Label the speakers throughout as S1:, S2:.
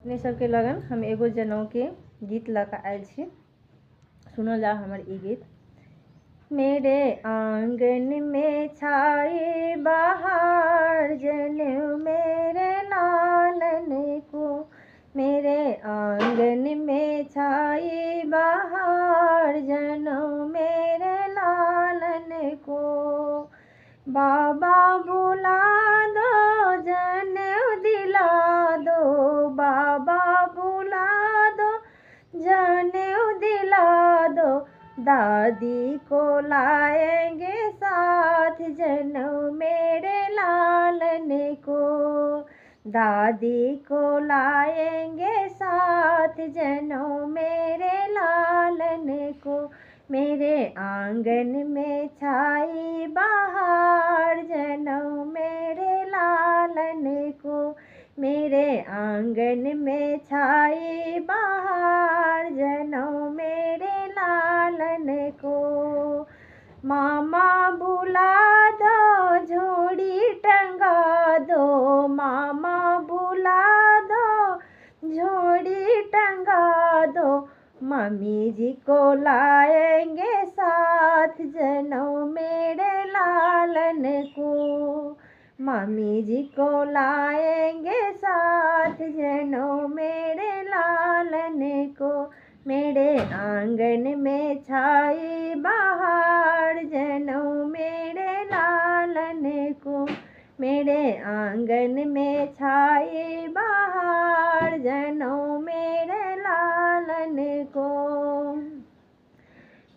S1: अपने सबके लगन हम एगो जनऊ के गीत ला के आयल छी। सुनल जा हमर ई गीत। मेरे आंगन में छाए बहार जनेऊ मेरे लालन को, मेरे आंगन में छाए बहार जनेऊ मेरे लालन को। बाबा बुला दो जनेऊ दिला दो, बाबा बुला दो जनेऊ दिला दो, दादी को लाएंगे साथ जनेऊ मेरे लालन को, दादी को लाएंगे साथ जनेऊ मेरे लालन को। मेरे आंगन में छाई बहार जनेऊ मेरे लालन को, मेरे आंगन में छाई बहार जनेऊ मेरे लालन को। मामा बुला दो झोड़ी टंगा दो, मामा बुला दो झोड़ी टंगा दो, मम्मी जी को लाएंगे साथ जनेऊ मेरे लालन को, मम्मी जी को लाएंगे साथ जनेऊ मेरे लालन को। मेरे आंगन में छाई बहार जनेऊ मेरे लालन को, मेरे आंगन में छाई बहार जनेऊ मेरे लालन को।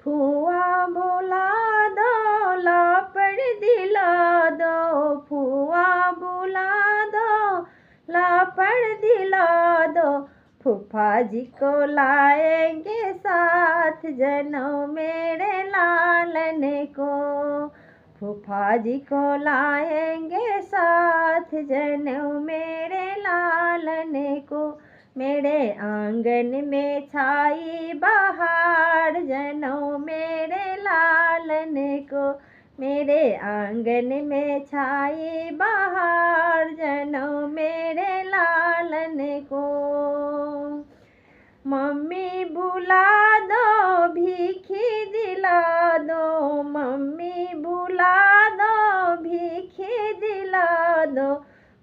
S1: फुआ बुला दो लापड़ दिला दो, फुआ बुला दो लापड़ दिला दो, फूफा जी को लाएंगे साथ जनेऊ मेरे लालन को, फूफा जी को लाएंगे साथ जनेऊ मेरे लालन को। मेरे आंगन में छाई बहार जनेऊ मेरे लालन को, मेरे आंगन में छाई बहार जनेऊ मेरे लालन को। मम्मी बुला दो भीखी दिला दो, मम्मी बुला दो भीखी दिला दो,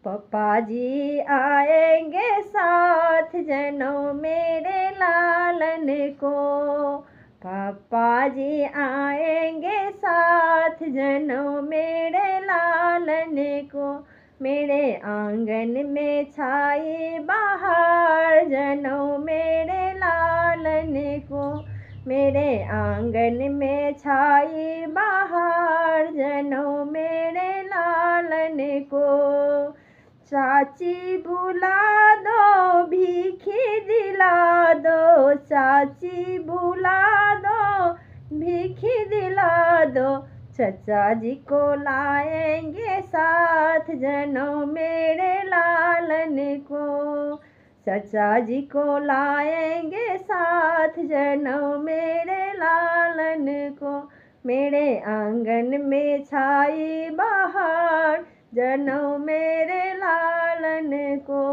S1: पापा जी आएंगे साथ जनेऊ मेरे लालन को, पापा जी आएंगे साथ जनेऊ मेरे लालन को। मेरे आंगन में छाई बहार जनेऊ मेरे लालन को, मेरे आंगन में छाई बहार जनेऊ मेरे लालन को। चाची बुला दो भीखी दिला दो, चाची बुला दो भीखी दिला दो, चचा जी को लाएंगे साथ जनेऊ मेरे लालन को, चचा जी को लाएंगे साथ जनेऊ मेरे लालन को। मेरे आंगन में छाई बहार जनेऊ मेरे लालन को,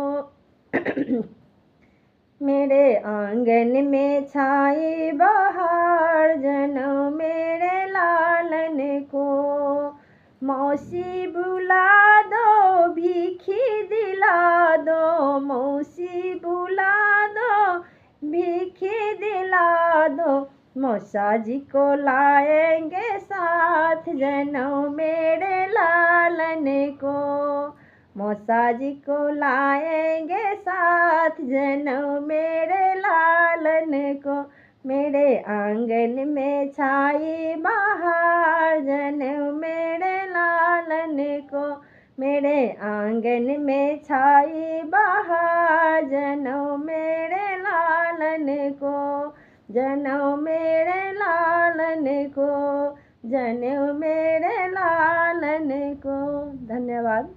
S1: मेरे आंगन में छाई बहार जनेऊ मेरे लालन को। मौसी बुला दो भीखी दिला दो, मौसी बुला दो भीखी दिला दो, मौसा जी को लाएंगे साथ जनेऊ मेरे लालन को, मौसा जी को लाएंगे साथ जनेऊ मेरे लालन को। मेरे आंगन में छाई बहार जनेऊ मेरे लालन को, मेरे आंगन में छाई बहार जनेऊ मेरे लालन को, जनेऊ मेरे लालन को, जनेऊ मेरे लालन को। धन्यवाद।